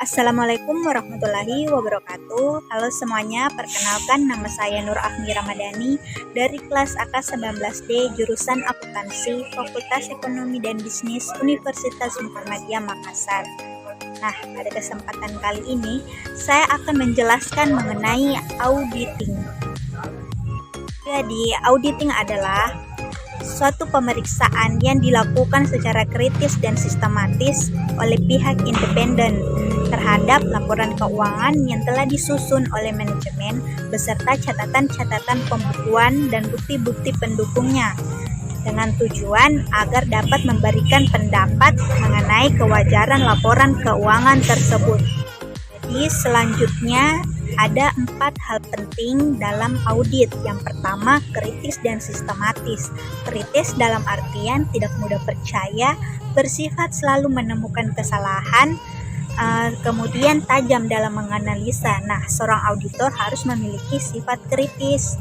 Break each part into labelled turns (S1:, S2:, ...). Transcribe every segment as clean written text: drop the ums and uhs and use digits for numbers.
S1: Assalamualaikum warahmatullahi wabarakatuh. Halo semuanya, perkenalkan nama saya Nur Afni Ramadhani dari kelas AK19D jurusan Akuntansi Fakultas Ekonomi dan Bisnis Universitas Muhammadiyah Makassar. Nah, pada kesempatan kali ini saya akan menjelaskan mengenai auditing. Jadi, auditing adalah suatu pemeriksaan yang dilakukan secara kritis dan sistematis oleh pihak independen terhadap laporan keuangan yang telah disusun oleh manajemen beserta catatan-catatan pembukuan dan bukti-bukti pendukungnya dengan tujuan agar dapat memberikan pendapat mengenai kewajaran laporan keuangan tersebut. Jadi selanjutnya ada 4 hal penting dalam audit. Yang pertama, kritis dan sistematis. Kritis dalam artian tidak mudah percaya, bersifat selalu menemukan kesalahan, kemudian tajam dalam menganalisa. Nah, seorang auditor harus memiliki sifat kritis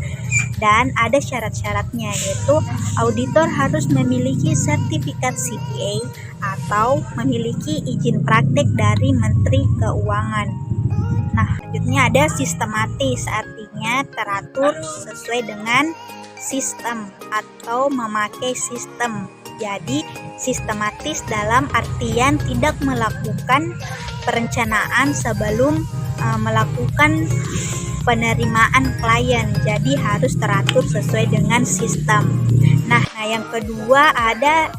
S1: dan ada syarat-syaratnya, yaitu auditor harus memiliki sertifikat CPA atau memiliki izin praktek dari Menteri Keuangan. Nah, selanjutnya ada sistematis, artinya teratur sesuai dengan sistem atau memakai sistem. Jadi, sistematis dalam artian tidak melakukan perencanaan sebelum melakukan penerimaan klien. Jadi, harus teratur sesuai dengan sistem. Nah, yang kedua ada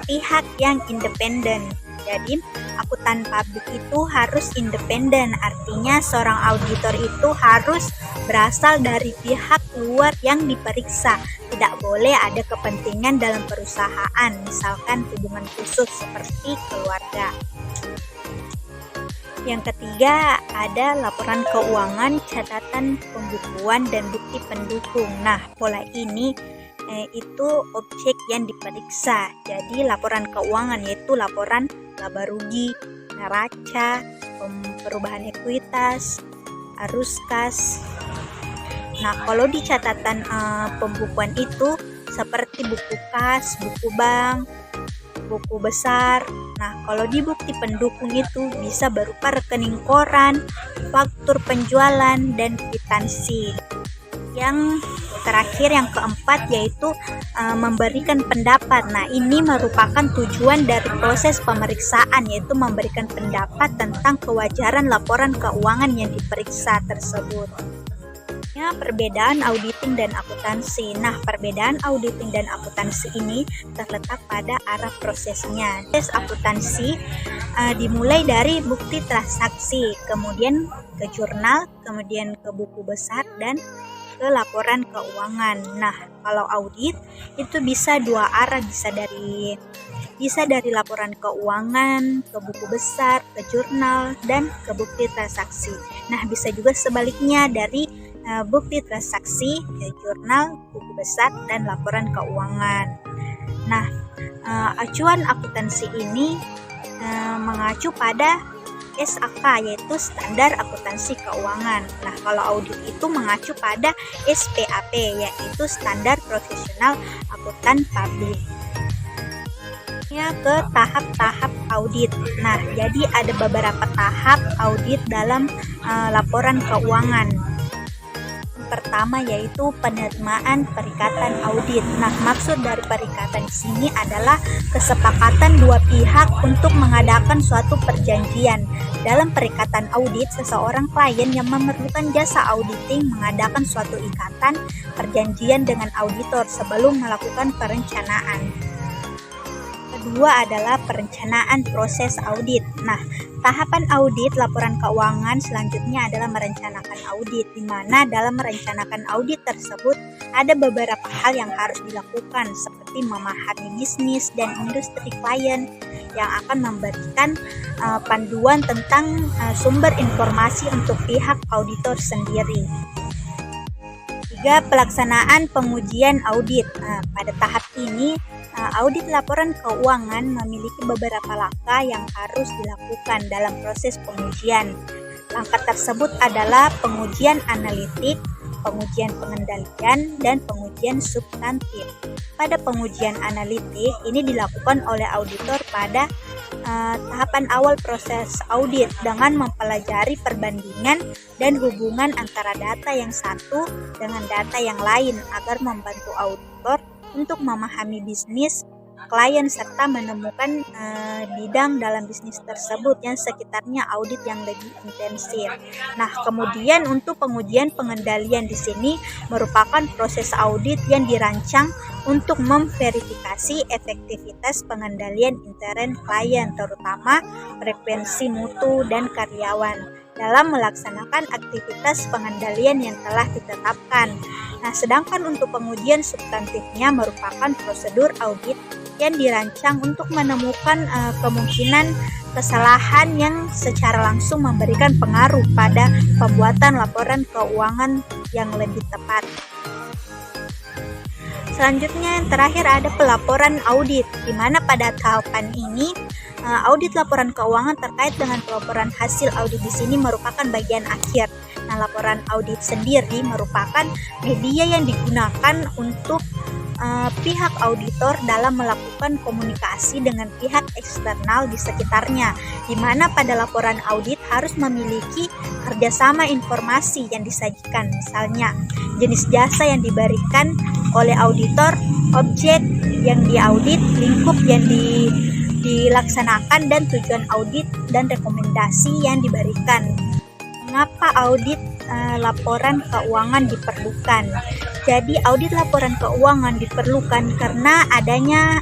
S1: pihak yang independen. Jadi, akuntan publik itu harus independen, artinya seorang auditor itu harus berasal dari pihak luar yang diperiksa. Tidak boleh ada kepentingan dalam perusahaan, misalkan hubungan khusus seperti keluarga. Yang ketiga ada laporan keuangan, catatan pembukuan, dan bukti pendukung. Nah, pola ini itu objek yang diperiksa. Jadi laporan keuangan yaitu laporan laba rugi, neraca, perubahan ekuitas, arus kas. Nah, kalau di catatan pembukuan itu seperti buku kas, buku bank, buku besar. Nah, kalau di bukti pendukung itu bisa berupa rekening koran, faktur penjualan, dan kwitansi. Yang terakhir, yang keempat, yaitu memberikan pendapat. Nah, ini merupakan tujuan dari proses pemeriksaan, yaitu memberikan pendapat tentang kewajaran laporan keuangan yang diperiksa tersebut. Perbedaan auditing dan akuntansi. Nah, perbedaan auditing dan akuntansi ini terletak pada arah prosesnya. Proses akuntansi dimulai dari bukti transaksi, kemudian ke jurnal, kemudian ke buku besar, dan ke laporan keuangan. Nah, kalau audit itu bisa dua arah, bisa dari laporan keuangan ke buku besar, ke jurnal, dan ke bukti transaksi. Nah, bisa juga sebaliknya dari bukti transaksi ke jurnal, buku besar, dan laporan keuangan. Nah, acuan akuntansi ini mengacu pada SAK, yaitu Standar Akuntansi Keuangan. Nah, kalau audit itu mengacu pada SPAP, yaitu Standar Profesional Akuntan Publik. Ke tahap-tahap audit. Nah, jadi ada beberapa tahap audit dalam laporan keuangan. Pertama yaitu penerimaan perikatan audit. Nah, maksud dari perikatan di sini adalah kesepakatan dua pihak untuk mengadakan suatu perjanjian. Dalam perikatan audit, seseorang klien yang memerlukan jasa auditing mengadakan suatu ikatan perjanjian dengan auditor sebelum melakukan perencanaan. Kedua adalah perencanaan proses audit. Nah, tahapan audit laporan keuangan selanjutnya adalah merencanakan audit, di mana dalam merencanakan audit tersebut ada beberapa hal yang harus dilakukan, seperti memahami bisnis dan industri klien yang akan memberikan panduan tentang sumber informasi untuk pihak auditor sendiri. 3. Pelaksanaan pengujian audit. Nah, pada tahap ini audit laporan keuangan memiliki beberapa langkah yang harus dilakukan dalam proses pengujian. Langkah tersebut adalah pengujian analitik, pengujian pengendalian, dan pengujian substantif. Pada pengujian analitik ini dilakukan oleh auditor pada tahapan awal proses audit dengan mempelajari perbandingan dan hubungan antara data yang satu dengan data yang lain agar membantu auditor untuk memahami bisnis klien serta menemukan bidang dalam bisnis tersebut yang sekitarnya audit yang lebih intensif. Nah, kemudian untuk pengujian pengendalian di sini merupakan proses audit yang dirancang untuk memverifikasi efektivitas pengendalian intern klien, terutama frekuensi mutu dan karyawan dalam melaksanakan aktivitas pengendalian yang telah ditetapkan. Nah, sedangkan untuk pengujian substantifnya merupakan prosedur audit yang dirancang untuk menemukan kemungkinan kesalahan yang secara langsung memberikan pengaruh pada pembuatan laporan keuangan yang lebih tepat. Selanjutnya yang terakhir ada pelaporan audit, di mana pada tahapan ini audit laporan keuangan terkait dengan pelaporan hasil audit di sini merupakan bagian akhir. Nah, laporan audit sendiri merupakan media yang digunakan untuk pihak auditor dalam melakukan komunikasi dengan pihak eksternal di sekitarnya, di mana pada laporan audit harus memiliki kerjasama informasi yang disajikan, misalnya jenis jasa yang diberikan oleh auditor, objek yang diaudit, lingkup yang dilaksanakan, dan tujuan audit dan rekomendasi yang diberikan. Mengapa audit laporan keuangan diperlukan? Jadi audit laporan keuangan diperlukan karena adanya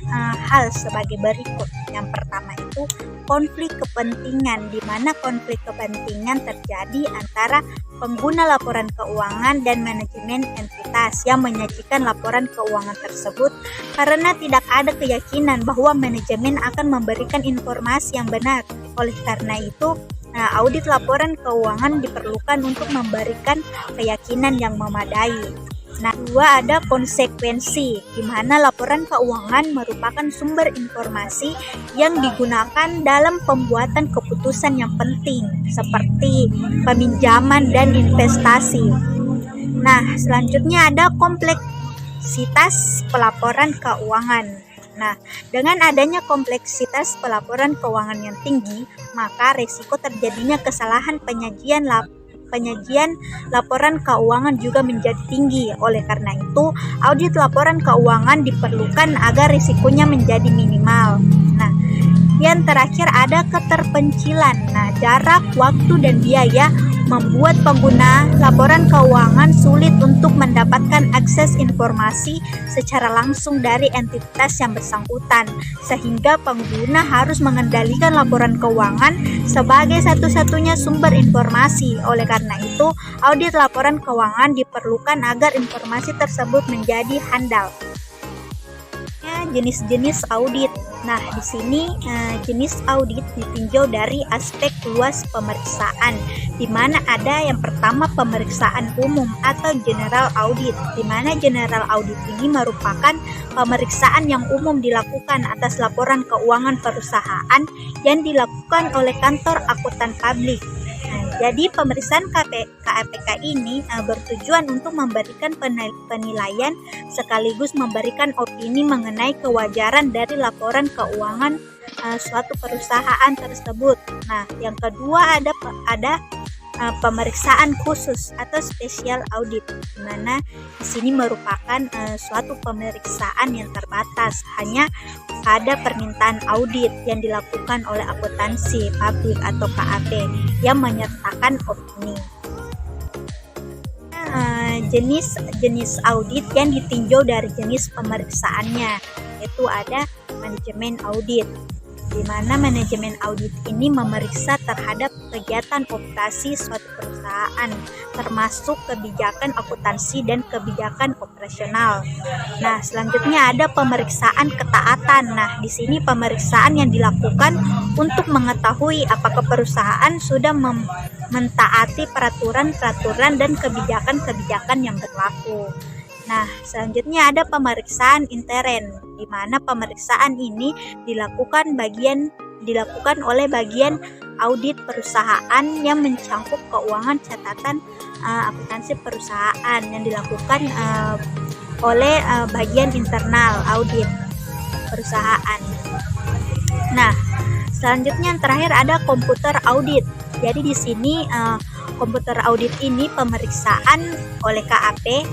S1: hal sebagai berikut. Yang pertama itu konflik kepentingan, di mana konflik kepentingan terjadi antara pengguna laporan keuangan dan manajemen entitas yang menyajikan laporan keuangan tersebut, karena tidak ada keyakinan bahwa manajemen akan memberikan informasi yang benar. Oleh karena itu, audit laporan keuangan diperlukan untuk memberikan keyakinan yang memadai. Nah, dua ada konsekuensi, di mana laporan keuangan merupakan sumber informasi yang digunakan dalam pembuatan keputusan yang penting, seperti peminjaman dan investasi. Nah, selanjutnya ada kompleksitas pelaporan keuangan. Nah, dengan adanya kompleksitas pelaporan keuangan yang tinggi, maka risiko terjadinya kesalahan penyajian laporan keuangan juga menjadi tinggi. Oleh karena itu, audit laporan keuangan diperlukan agar risikonya menjadi minimal. Nah, yang terakhir ada keterpencilan. Nah, jarak, waktu, dan biaya membuat pengguna laporan keuangan sulit untuk mendapatkan akses informasi secara langsung dari entitas yang bersangkutan, sehingga pengguna harus mengendalikan laporan keuangan sebagai satu-satunya sumber informasi. Oleh karena itu, audit laporan keuangan diperlukan agar informasi tersebut menjadi handal. Jenis-jenis audit. Nah, di sini jenis audit ditinjau dari aspek luas pemeriksaan, di mana ada yang pertama pemeriksaan umum atau general audit, di mana general audit ini merupakan pemeriksaan yang umum dilakukan atas laporan keuangan perusahaan yang dilakukan oleh kantor akuntan publik. Jadi pemeriksaan KAPK ini bertujuan untuk memberikan penilaian sekaligus memberikan opini mengenai kewajaran dari laporan keuangan suatu perusahaan tersebut. Nah, yang kedua ada pemeriksaan khusus atau special audit, di mana di sini merupakan suatu pemeriksaan yang terbatas, hanya ada permintaan audit yang dilakukan oleh akuntansi publik atau KAP yang menyertakan opini. Jenis audit yang ditinjau dari jenis pemeriksaannya, yaitu ada manajemen audit, di mana manajemen audit ini memeriksa terhadap kegiatan operasi suatu perusahaan, termasuk kebijakan akuntansi dan kebijakan operasional. Nah, selanjutnya ada pemeriksaan ketaatan. Nah, di sini pemeriksaan yang dilakukan untuk mengetahui apakah perusahaan sudah mentaati peraturan-peraturan dan kebijakan-kebijakan yang berlaku. Nah, selanjutnya ada pemeriksaan intern, di mana pemeriksaan ini dilakukan oleh bagian audit perusahaan yang mencakup keuangan catatan akuntansi perusahaan yang dilakukan oleh bagian internal audit perusahaan. Nah, Selanjutnya yang terakhir ada komputer audit. Jadi di sini komputer audit ini pemeriksaan oleh KAP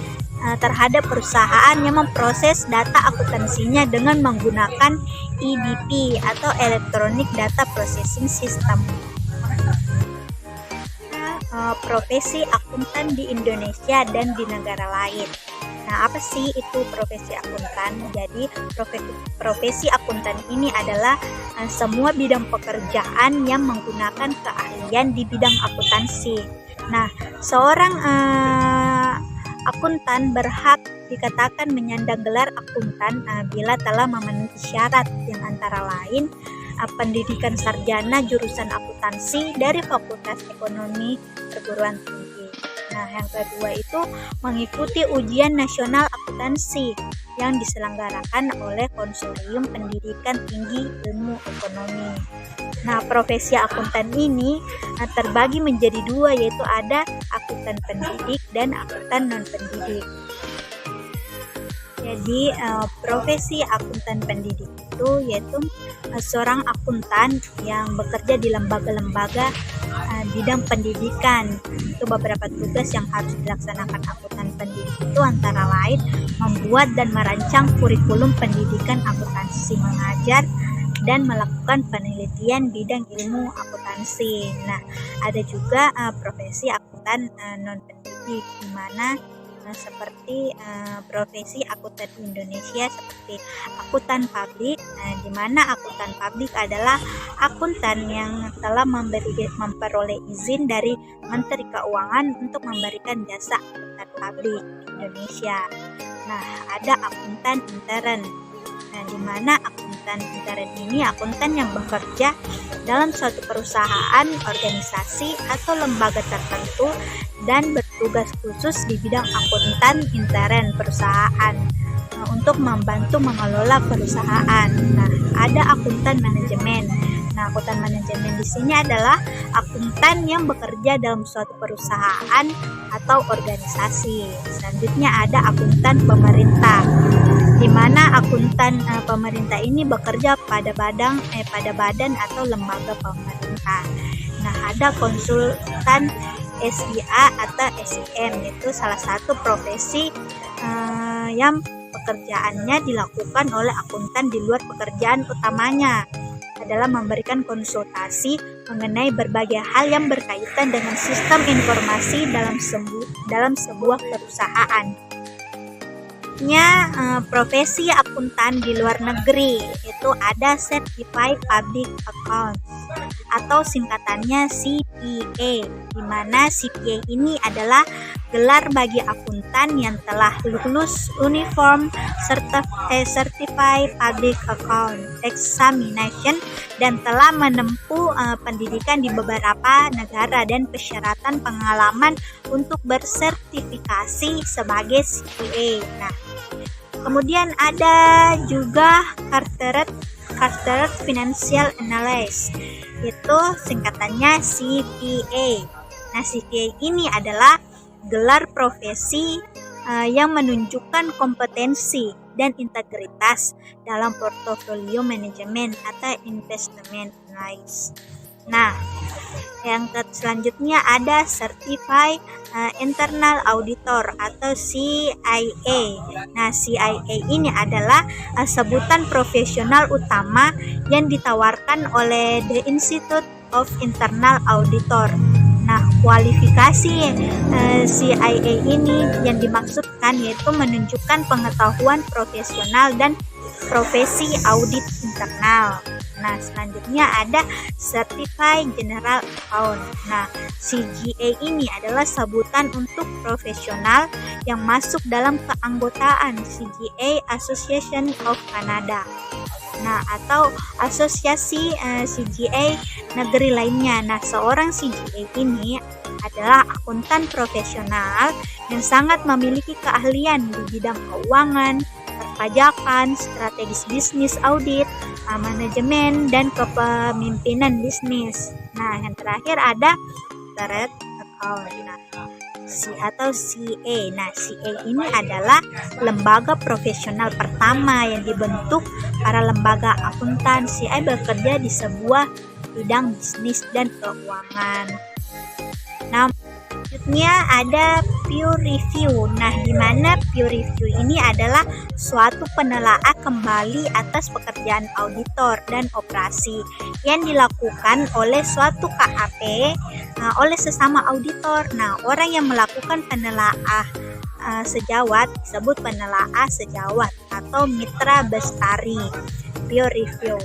S1: terhadap perusahaan yang memproses data akuntansinya dengan menggunakan EDP atau Electronic Data Processing System. Profesi akuntan di Indonesia dan di negara lain. Nah, apa sih itu profesi akuntan? Jadi, profesi akuntan ini adalah semua bidang pekerjaan yang menggunakan keahlian di bidang akuntansi. Nah, seorang akuntan berhak dikatakan menyandang gelar akuntan bila telah memenuhi syarat yang antara lain pendidikan sarjana jurusan akuntansi dari Fakultas Ekonomi Perguruan Tinggi. Nah, yang kedua itu mengikuti ujian nasional akuntansi yang diselenggarakan oleh Konsorsium Pendidikan Tinggi Ilmu Ekonomi. Nah, profesi akuntan ini terbagi menjadi dua, yaitu ada akuntan pendidik dan akuntan non-pendidik. Jadi, profesi akuntan pendidik itu yaitu seorang akuntan yang bekerja di lembaga-lembaga bidang pendidikan. Itu beberapa tugas yang harus dilaksanakan akuntan pendidik itu antara lain membuat dan merancang kurikulum pendidikan akuntansi, mengajar dan melakukan penelitian bidang ilmu akuntansi. Nah, ada juga profesi akuntan non-pendidik, di mana seperti profesi akuntan di Indonesia seperti akuntan publik, di mana akuntan publik adalah akuntan yang telah memperoleh izin dari Menteri Keuangan untuk memberikan jasa akuntan publik di Indonesia. Nah, ada akuntan intern. Nah, di mana akuntan intern ini akuntan yang bekerja dalam suatu perusahaan, organisasi atau lembaga tertentu dan bertugas khusus di bidang akuntan intern perusahaan untuk membantu mengelola perusahaan. Nah, ada akuntan manajemen. Nah, akuntan manajemen di sini adalah akuntan yang bekerja dalam suatu perusahaan atau organisasi. Selanjutnya ada akuntan pemerintah, di mana akuntan pemerintah ini bekerja pada badan atau lembaga pemerintah. Nah, ada konsultan SIA atau SIM, itu salah satu profesi yang pekerjaannya dilakukan oleh akuntan di luar pekerjaan utamanya, adalah memberikan konsultasi mengenai berbagai hal yang berkaitan dengan sistem informasi dalam sebuah perusahaan. Profesi akuntan di luar negeri itu ada Certified Public Accountant atau singkatannya CPA, di mana CPA ini adalah gelar bagi akuntan yang telah lulus Uniform Certified Public Account Examination dan telah menempuh pendidikan di beberapa negara dan persyaratan pengalaman untuk bersertifikasi sebagai CPA. Nah, kemudian ada juga Chartered Financial Analyst, itu singkatannya CPA. Nah, CPA ini adalah gelar profesi yang menunjukkan kompetensi dan integritas dalam portofolio manajemen atau investment analysis. Nah, yang selanjutnya ada Certified Internal Auditor atau CIA. Nah, CIA ini adalah sebutan profesional utama yang ditawarkan oleh The Institute of Internal Auditor. Nah, kualifikasi CIA ini yang dimaksudkan yaitu menunjukkan pengetahuan profesional dan profesi audit internal. Nah, selanjutnya ada Certified General Account. Nah, CGA ini adalah sebutan untuk profesional yang masuk dalam keanggotaan CGA Association of Canada. Nah, atau asosiasi CGA negeri lainnya. Nah, seorang CGA ini adalah akuntan profesional yang sangat memiliki keahlian di bidang keuangan, perpajakan, strategis bisnis, audit, manajemen, dan kepemimpinan bisnis. Nah, yang terakhir ada Chartered Account. Nah, atau CA. Nah, CA ini adalah lembaga profesional pertama yang dibentuk para lembaga akuntan. CA bekerja di sebuah bidang bisnis dan keuangan. Nah, selanjutnya ada peer review. Nah, di mana peer review ini adalah suatu penelaahan kembali atas pekerjaan auditor dan operasi yang dilakukan oleh suatu KAP oleh sesama auditor. Nah, orang yang melakukan penelaahan sejawat disebut penelaah sejawat atau mitra bestari. Peer review.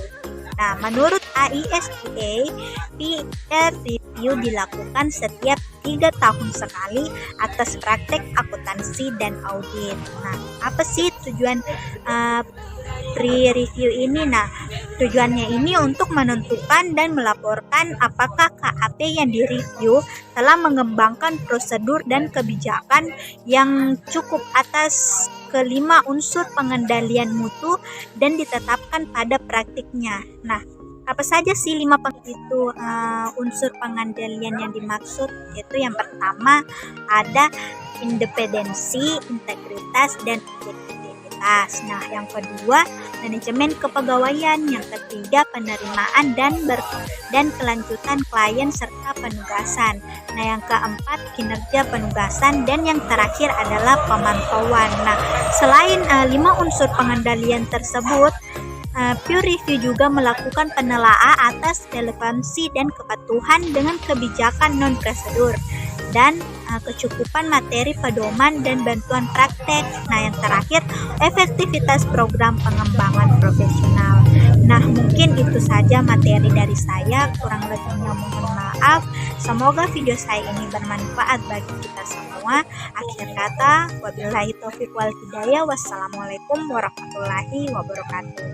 S1: Nah, menurut AISPA, peer review dilakukan setiap 3 tahun sekali atas praktek akuntansi dan audit. Nah, apa sih tujuan peer review ini? Nah, tujuannya ini untuk menentukan dan melaporkan apakah KAP yang direview telah mengembangkan prosedur dan kebijakan yang cukup atas kelima unsur pengendalian mutu dan ditetapkan pada praktiknya. Nah, apa saja sih 5 unsur pengendalian yang dimaksud? Yaitu yang pertama ada independensi, integritas, dan objektivitas. Nah, yang kedua manajemen kepegawaian, yang ketiga penerimaan dan kelanjutan klien serta penugasan. Nah, yang keempat kinerja penugasan, dan yang terakhir adalah pemantauan. Nah, selain 5 unsur pengendalian tersebut, peer review juga melakukan penelaahan atas relevansi dan kepatuhan dengan kebijakan non-prosedur dan kecukupan materi pedoman dan bantuan praktek. Nah, yang terakhir efektivitas program pengembangan profesional. Nah, mungkin itu saja materi dari saya, kurang lebihnya mohon maaf. Semoga video saya ini bermanfaat bagi kita semua. Akhir kata, wabillahi taufiq wal hidayah. Wassalamualaikum warahmatullahi wabarakatuh.